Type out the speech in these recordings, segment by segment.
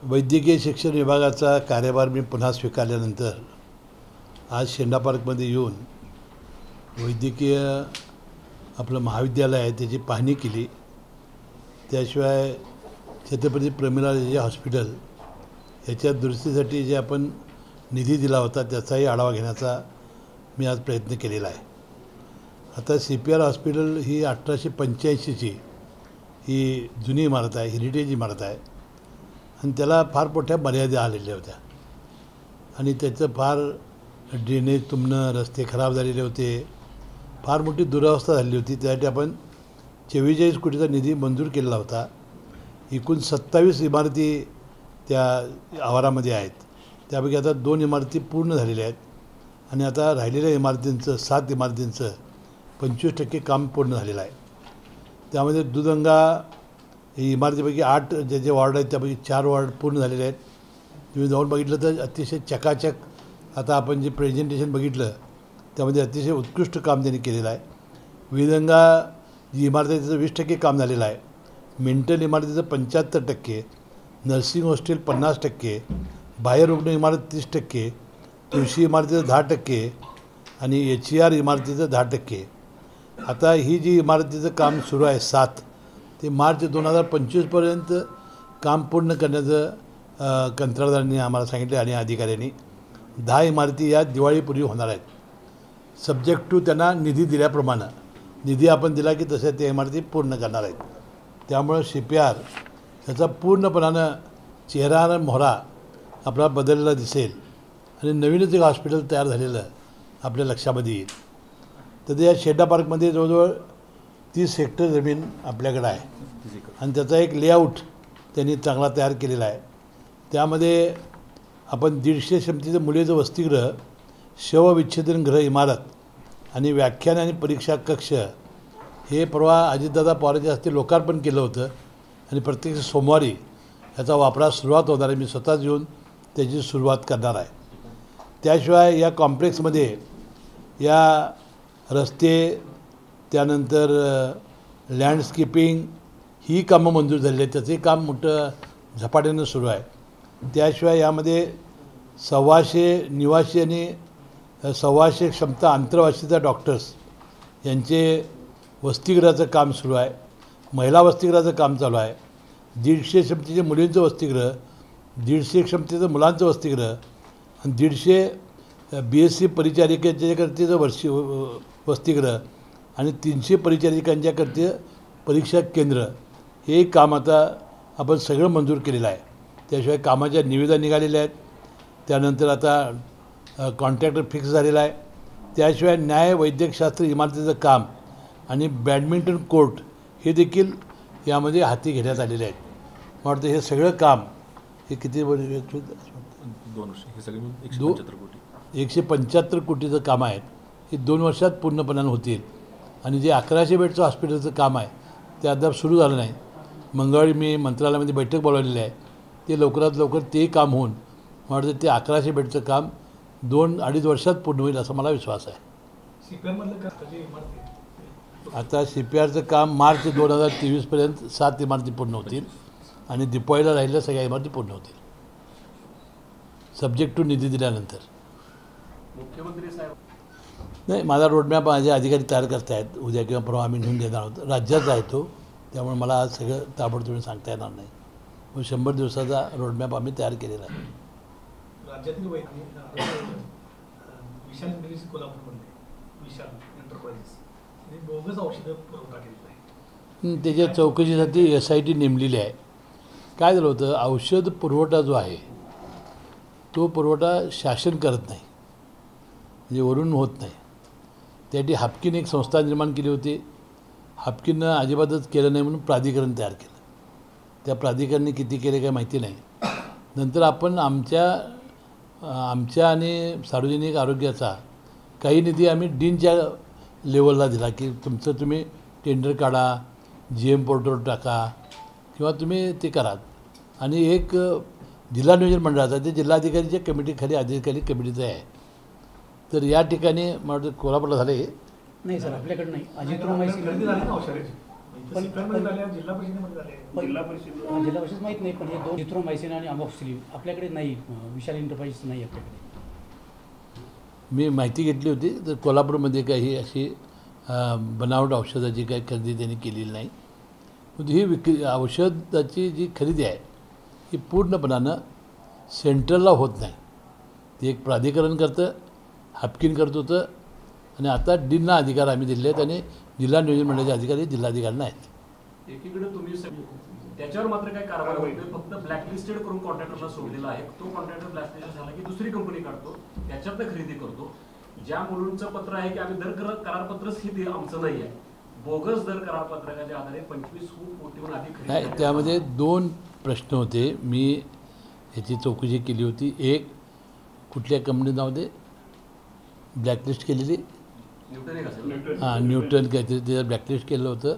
वैद्यकीय शिक्षण विभागाचा कार्यभार मी पुन्हा स्वीकारल्यानंतर आज शेंडा पार्कमध्ये येऊन वैद्यकीय आपलं महाविद्यालय आहे त्याची पाहणी केली। त्याशिवाय छत्रपती प्रमिलाजी हॉस्पिटल याच्या दुरुस्तीसाठी जे आपण निधी दिला होता त्याचाही आढावा घेण्याचा मी आज प्रयत्न केलेला आहे। आता CPR हॉस्पिटल ही 1885ची ही जुनी इमारत आहे, हेरिटेज इमारत आहे आणि त्याला फार मोठ्या मर्यादा आलेल्या होत्या आणि त्याचं फार ड्रेनेज तुंबणं, रस्ते खराब झालेले होते, फार मोठी दुरावस्था झाली होती। त्यासाठी आपण 44 कोटीचा निधी मंजूर केलेला होता। एकूण 27 इमारती त्या आवारामध्ये आहेत, त्यापैकी आता 2 इमारती पूर्ण झालेल्या आहेत आणि आता राहिलेल्या इमारतींचं 7 इमारतींचं 25% काम पूर्ण झालेलं आहे। त्यामध्ये दुधगंगा ही इमारतीपैकी 8 जे वॉर्ड आहेत त्यापैकी 4 वॉर्ड पूर्ण झालेले आहेत। तुम्ही जाऊन बघितलं तर अतिशय चकाचक आता आपण जे प्रेझेंटेशन बघितलं त्यामध्ये अतिशय उत्कृष्ट काम त्यांनी केलेलं आहे। विधगंगा जी इमारत आहे त्याचं 20% काम झालेलं आहे। मेंटल इमारतीचं 75%, नर्सिंग हॉस्टेल 50%, बाह्य रुग्ण इमारत 30%, कृषी इमारतीचं 10% आणि HER इमारतीचं 10%। आता ही जी इमारतीचं काम सुरू आहे 7 ते मार्च 2025पर्यंत काम पूर्ण करण्याचं कंत्राटदारांनी आम्हाला सांगितले आणि अधिकाऱ्यांनी 10 इमारती या दिवाळीपूर्वी होणार आहेत। सब्जेक्ट टू त्यांना निधी दिल्याप्रमाणे निधी आपण दिला की तशा त्या इमारती पूर्ण करणार आहेत। त्यामुळं CPR त्याचा पूर्णपणानं चेहरा आणि मोहरा आपला बदललेला दिसेल आणि नवीनच एक हॉस्पिटल तयार झालेलं आपल्या लक्षामध्ये येईल। तर या शेंडा पार्कमध्ये जवळजवळ 30 हेक्टर जमीन आपल्याकडे आहे आणि त्याचा एक लेआउट त्यांनी चांगला तयार केलेला आहे। त्यामध्ये आपण 150 क्षमतेचं मुलीचं वसतिगृह, शवविच्छेदनगृह इमारत आणि व्याख्यान आणि परीक्षा कक्ष हे परवा अजितदादा पवारांच्या हस्ते लोकार्पण केलं होतं आणि प्रत्येक सोमवारी याचा वापरास सुरुवात होणार आहे। मी स्वतःच येऊन त्याची सुरुवात करणार आहे। त्याशिवाय या कॉम्प्लेक्समध्ये या रस्ते, त्यानंतर लँडस्केपिंग ही कामं मंजूर झालेली आहेत, त्याचंही काम मोठं झपाट्यानं सुरू आहे। त्याशिवाय यामध्ये 125 निवासी आणि 125 क्षमता आंतरवासिता डॉक्टर्स यांचे वसतिगृहाचं काम सुरू आहे। महिला वसतिगृहाचं काम चालू आहे। 150 क्षमतेचे मुलींचं वसतिगृह, 150 क्षमतेचं मुलांचं वसतिगृह आणि 150 BSc परिचारिकांच्याकरतेचं वसतिगृह आणि 300 परिचारिकांच्याकरते परीक्षा केंद्र हे काम आता आपण सगळं मंजूर केलेलं आहे। त्याशिवाय कामाच्या निविदा निघालेल्या आहेत। त्यानंतर आता कॉन्ट्रॅक्टर फिक्स झालेला आहे। त्याशिवाय न्याय वैद्यकशास्त्र इमारतीचं काम आणि बॅडमिंटन कोर्ट हे देखील यामध्ये हाती घेण्यात आलेले आहेत। मला वाटतं हे सगळं काम हे किती 2 वर्ष हे सगळे 175 कोटीचं काम आहे। हे 2 वर्षात पूर्णपणानं होतील आणि जे 1100 बेडचं हॉस्पिटलचं काम आहे ते अद्याप सुरू झालं नाही। मंगळवारी मी मंत्रालयामध्ये बैठक बोलावलेली आहे, ते लवकरात लवकर ते काम होऊन मला वाटतं ते 1100 बेडचं काम 2-2.5 वर्षात पूर्ण होईल असा मला विश्वास आहे। आता CPRचं काम मार्च 2023पर्यंत 7 इमारती पूर्ण होतील आणि दिपावलीला राहिलेल्या सगळ्या इमारती पूर्ण होतील, सब्जेक्ट टू निधी दिल्यानंतर। मुख्यमंत्री साहेब नाही, माझा रोडमॅप माझे अधिकारी तयार करत आहेत। उद्या किंवा परवा आम्ही घेऊन देणार आहोत। राज्याचा आहे तो, त्यामुळे मला आज सगळं ताबडतोब सांगता येणार नाही। मग 100 दिवसाचा रोडमॅप आम्ही तयार केलेला आहे। राज्यातील विशाल इंडस्ट्रीज कोल्हापूरमध्ये विशाल एंटरप्राइजेस आणि बोगस औषधं पुरवठा केलेला आहे। त्याच्या चौकशीसाठी SIT नेमलेली आहे। काय झालं होतं, औषध पुरवठा जो आहे तो पुरवठा शासन करत नाही, म्हणजे वरून होत नाही। त्यासाठी हापकीने एक संस्था निर्माण केली होती। हापकीनं अजिबातच केलं नाही म्हणून प्राधिकरण तयार केलं। त्या प्राधिकरणाने किती केले काय माहिती नाही। नंतर आपण आमच्या आणि सार्वजनिक आरोग्याचा काही निधी आम्ही डीनच्या लेवलला दिला की तुमचं तुम्ही टेंडर काढा, GM पोर्टलवर टाका किंवा तुम्ही ते करा आणि एक जिल्हा नियोजन मंडळाचा ते जिल्हाधिकारीच्या कमिटीखाली अधिकारी कमिटीचं आहे। तर या ठिकाणी मला वाटतं कोल्हापूरला झाले नाही सर, आपल्याकडे नाही। अजित CPR झाले, जिल्हा परिषदेमध्ये झाले. जिल्हा परिषद माहीत नाही, पण हे दोन झिथ्रोमायसिन आणि अमॉक्सिलिन आपल्याकडे नाही, विशाल एंटरप्राइजेस नाही आपल्याकडे. मी माहिती घेतली होती तर कोल्हापूरमध्ये काही अशी बनावट औषधाची काही खरेदी त्यांनी केलेली नाही. पण ही औषधाची जी खरेदी आहे ही पूर्णपणानं सेंट्रलला होत नाही. ते एक प्राधिकरण करतं, हापकीन करत होतं, आणि आता डींना अधिकार आम्ही दिले आहेत आणि जिल्हा नियोजन मंडळाचे अधिकारी जिल्हाधिकाऱ्यांना आहेत. एकीकडे तुम्ही त्याच्यावर मात्र काय कारवाई होत नाही, फक्त ब्लॅकलिस्टेड करून कॉन्ट्रॅक्टरला सोडलेला आहे. तो कॉन्ट्रॅक्टर ब्लॅकलिस्टेड झाला की दुसरी कंपनी काढतो, त्याच्यातनं खरेदी करतो. ज्या मुलांचं पत्र आहे की आम्ही दर करारपत्रच हे आमचं नाही आहे, बोगस दर करारपत्रकाच्या आधारे 25 कोटीहून अधिक खरेदी नाही, त्यामध्ये दोन प्रश्न होते. मी ह्याची चौकशी केली होती. एक, कुठल्या कंपनी नावामध्ये ब्लॅकलिस्ट केलेली, न्यूटन एक असेल. हां, न्यूटन काहीतरी त्याचं ब्लॅकलिस्ट केलं होतं.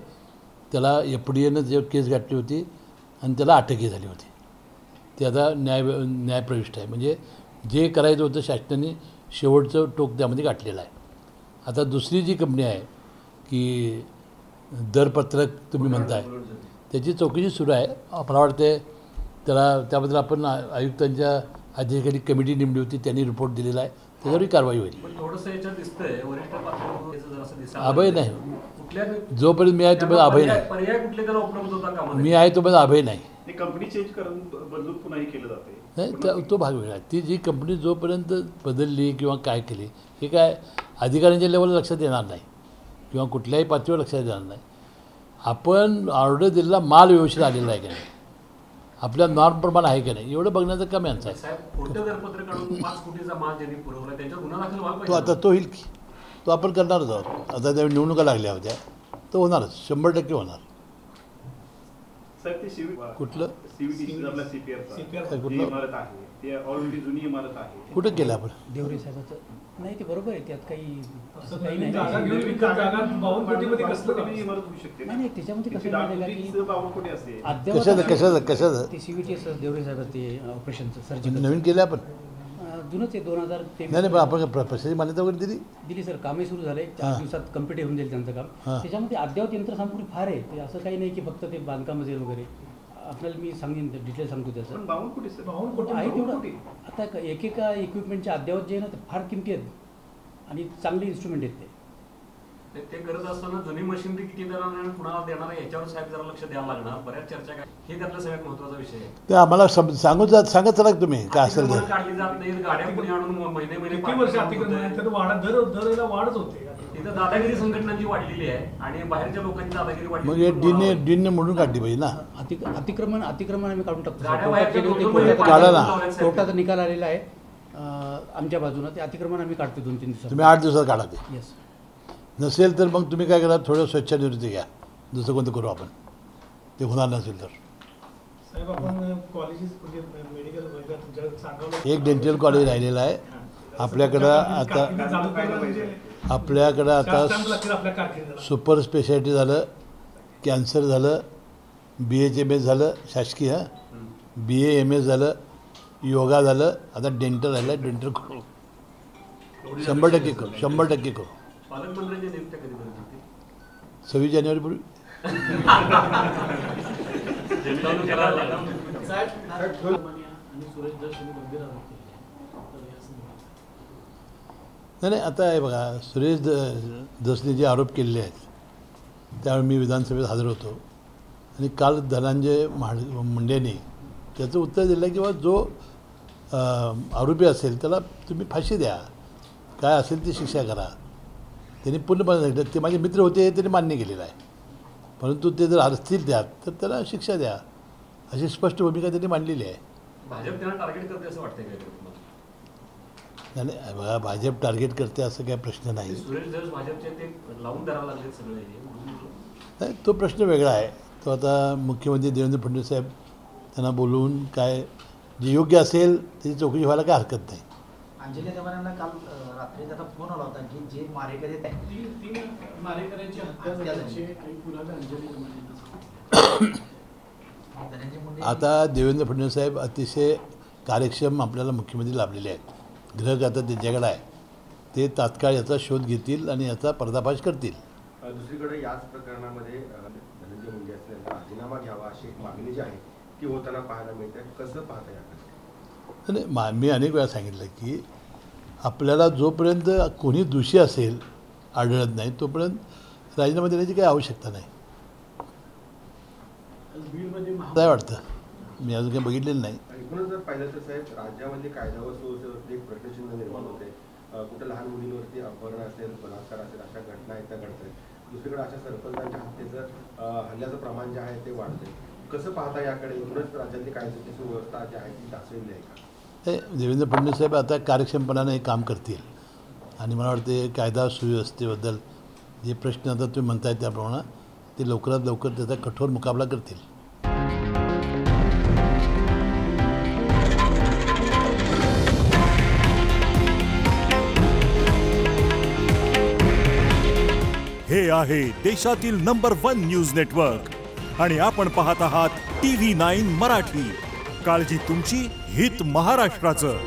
त्याला FDAनं त्याच्यावर केस गाठली होती आणि त्याला अटकही झाली होती. ते आता न्यायप्रविष्ट आहे. म्हणजे जे करायचं होतं शासनाने शेवटचं टोक त्यामध्ये गाठलेलं आहे. आता दुसरी जी कंपनी आहे की दरपत्रक तुम्ही म्हणताय, त्याची चौकशी सुरू आहे. मला वाटते त्याबद्दल आपण आयुक्तांच्या अधिकारी कमिटी नेमली होती, त्यांनी रिपोर्ट दिलेला आहे, त्याच्यावरही कारवाई होईल. पण थोडंसं याच्यात दिसतंय वरिष्ठ पातळीवर अभय नाही, कुठल्या जोपर्यंत मी आहे तोपर्यंत अभय नाही. पर्याय कुठले त्याला उपलब्ध होता का? मी आहे तोपर्यंत अभय नाही. ते कंपनी चेंज करून बदलून पुन्हाही केलं जाते. नाही, तो भाग वेगळा आहे. ती जी कंपनी जोपर्यंत बदलली किंवा काय केली, हे काय अधिकाऱ्यांच्या लेवलला लक्षात येणार नाही किंवा कुठल्याही पातळीवर लक्षात येणार नाही. आपण ऑर्डर दिलेला माल व्यवस्थित आलेला आहे का नाही, आपल्या नॉर्म प्रमाण आहे का नाही, एवढं बघण्याचं कमी आमचं आहे. साहेब, खोटं दरपत्र काढून 5 कोटीचा माल ज्यांनी पुरवला त्यांच्यावर गुन्हा दाखल व्हायला तो आता तो होईल की, तो आपण करणारच आहोत. आता त्या निवडणुका लागल्या होत्या, तो होणारच, 100% होणार. सर, ते कुठलं CVT आपला CPR काय जी कुठलं इमारत आहे, ते ऑलरेडी जुनी इमारत आहे. कुठं केलं आपण? देवरे साहेबाचं नाही, ते बरोबर आहे, त्यात काही असं काही नवीन नाही. जागा घेऊन विकत जागा 52 कोटीमध्ये कसलं कोटीची काम? इमारत होऊ शकते ना. नाही, त्याच्यामध्ये कसं आहे माहिती आहे का, 52 कोटी असते. की कशाचं ते CVT देवरे साहेब ते ऑपरेशनचं सर्जिकल नवीन केलं आपण? जुनंच आहे, 2023 नाही, पण आपण प्रशासकीय मान्यता वगैरे दिली. दिली सर. कामही सुरू झाले, 4 दिवसात कम्प्लीट होऊन जाईल त्यांचं काम. हां. त्याच्यामध्ये अद्ययावत यंत्रसामुग्री फार आहे, ते असं काही नाही की फक्त ते बांधकाम असेल वगैरे. आपल्याला मी सांगेन, डिटेल सांगतो त्याचं. पण 52 कोटी सर. 52 कोटी आहे 52 तेवढं. कोटी. आता एकेका इक्विपमेंटचे अद्ययावत जे आहे ना, ते फार किमती आहेत आणि चांगले इन्स्ट्रुमेंट आहेत ते. ते करत असताना जुनी मशिनरी किती देणार आणि कुणाला देणार आहे याच्यावर साहेब जरा लक्ष द्यावं लागणार. बऱ्याच चर्चा काय, हे त्यातला सगळ्यात महत्त्वाचा विषय आहे. ते आम्हाला सांगत चला तुम्ही काय असेल ते. अतिक्रमणं काढली जात नाहीत, गाड्या पुणे आणून महिने किती वर्ष अतिक्रमण आहे, तर दरवेळेला वाढच होते. तिथं दादागिरी संघटनांची वाढलेली आहे आणि बाहेरच्या लोकांची दादागिरी मग वाढली. हे डीनने म्हणून काढली पाहिजे ना. अतिक्रमण आम्ही काढून टाकतो. गाड्या कोर्टात बाहेरच्या गेले होते, दोन महिने काढा ना. कोर्टाचा निकाल आलेला आहे आमच्या बाजूनं. ते अतिक्रमण आम्ही काढतो 2-3 दिवसात. तुम्ही 8 दिवसात काढा ते. येस. नसेल तर मग तुम्ही काय करा, थोडं स्वच्छानिवृत्ती घ्या, दुसरं कोणतं करू आपण, ते होणार नसेल तर. साहेब, आपण कॉलेजेस म्हणजे मेडिकल वर्गात तुमच्याकडे सांगावं. एक डेंटल कॉलेज राहिलेलं आहे आपल्याकडं. आता आपल्याकडं आता आपल्या कारकिर्दीला सुपर स्पेशालिटी झालं, कॅन्सर झालं, BHMS झालं शासकीय, BAMS झालं, योगा झालं, आता डेंटल राहिलं. डेंटल करू, 100% करू, 100% करू. पालकमंत्र्यांच्या नियुक्त्या कधी करत होती? 26 जानेवारीपूर्वी. जनतानं करायला लागला. नाही, आता आहे बघा, सुरेश धसने जे आरोप केलेले आहेत त्यावेळी मी विधानसभेत हजर होतो आणि काल धनंजय मुंडेंनी त्याचं उत्तर दिलं आहे की बा जो आरोपी असेल त्याला तुम्ही फाशी द्या, काय असेल ती शिक्षा करा. त्यांनी पूर्णपणे सांगितलं. ते माझे मित्र होते, त्यांनी मान्य केलेलं आहे, परंतु ते जर असतील त्यात तर त्याला शिक्षा द्या, अशी स्पष्ट भूमिका त्यांनी मांडलेली आहे. भाजप त्यांना टार्गेट करते असं वाटतंय काय तुम्हाला? नाही, बघा, भाजप टार्गेट करते असं काही प्रश्न नाही. सुरेश धस भाजपचे ते लावून धरायला लागले सगळे. नाही, तो प्रश्न वेगळा आहे. तो आता मुख्यमंत्री देवेंद्र फडणवीस साहेब त्यांना बोलवून काय जे योग्य असेल त्याची चौकशी व्हायला काय हरकत नाही. अंजली देवाऱ्यांना काल रात्री त्याचा फोन आला होता की जे मारेकरी आहेत तीन मारेकऱ्यांची हत्या झाल्याचे काही पुरावे अंजली धनंजय मुंडे. आता देवेंद्र फडणवीस साहेब अतिशय कार्यक्षम आपल्याला मुख्यमंत्री लाभलेले आहेत. गृह आता त्यांच्याकडे आहे, ते तात्काळ याचा शोध घेतील आणि याचा पर्दाफाश करतील. दुसरीकडे याच प्रकरणामध्ये धनंजय राजीनामा घ्यावा अशी एक मागणी जी आहे ती होताना पाहायला मिळते. कसं पाहता याकडे? नाही, मी अनेक वेळा सांगितलं की आपल्याला जोपर्यंत कोणी दोषी असेल आढळत नाही तोपर्यंत राजीनामा देण्याची काही आवश्यकता नाही. बीडमध्ये काय वाटतं? मी अजून काही बघितलेलं नाही. एकूणच जर पाहिलं तर साहेब, राज्यामध्ये कायदा व सुव्यवस्थेवरती एक प्रश्नचिन्ह निर्माण होते. कुठं लहान मुलींवरती अपहरण असेल, बलात्कार असेल, अशा घटना आहेत त्या घडत आहेत. दुसरीकडे अशा सरपंचांच्या हत्येचं हल्ल्याचं प्रमाण जे आहे ते वाढतंय. कसं पाहता याकडे? एकूणच राज्यातली कायद्याची सुव्यवस्था जी आहे ती ढासळलेली आहे का? हे देवेंद्र फडणवीस साहेब आता कार्यक्षमपणाने हे काम करतील आणि मला वाटते कायदा सुव्यवस्थेबद्दल जे प्रश्न आता तुम्ही म्हणताय त्याप्रमाणे ते लवकरात लवकर त्याचा कठोर मुकाबला करतील. हे आहे देशातील नंबर 1 न्यूज नेटवर्क आणि आपण पाहत आहात TV9 मराठी. काळजी तुमची, हित महाराष्ट्राचं.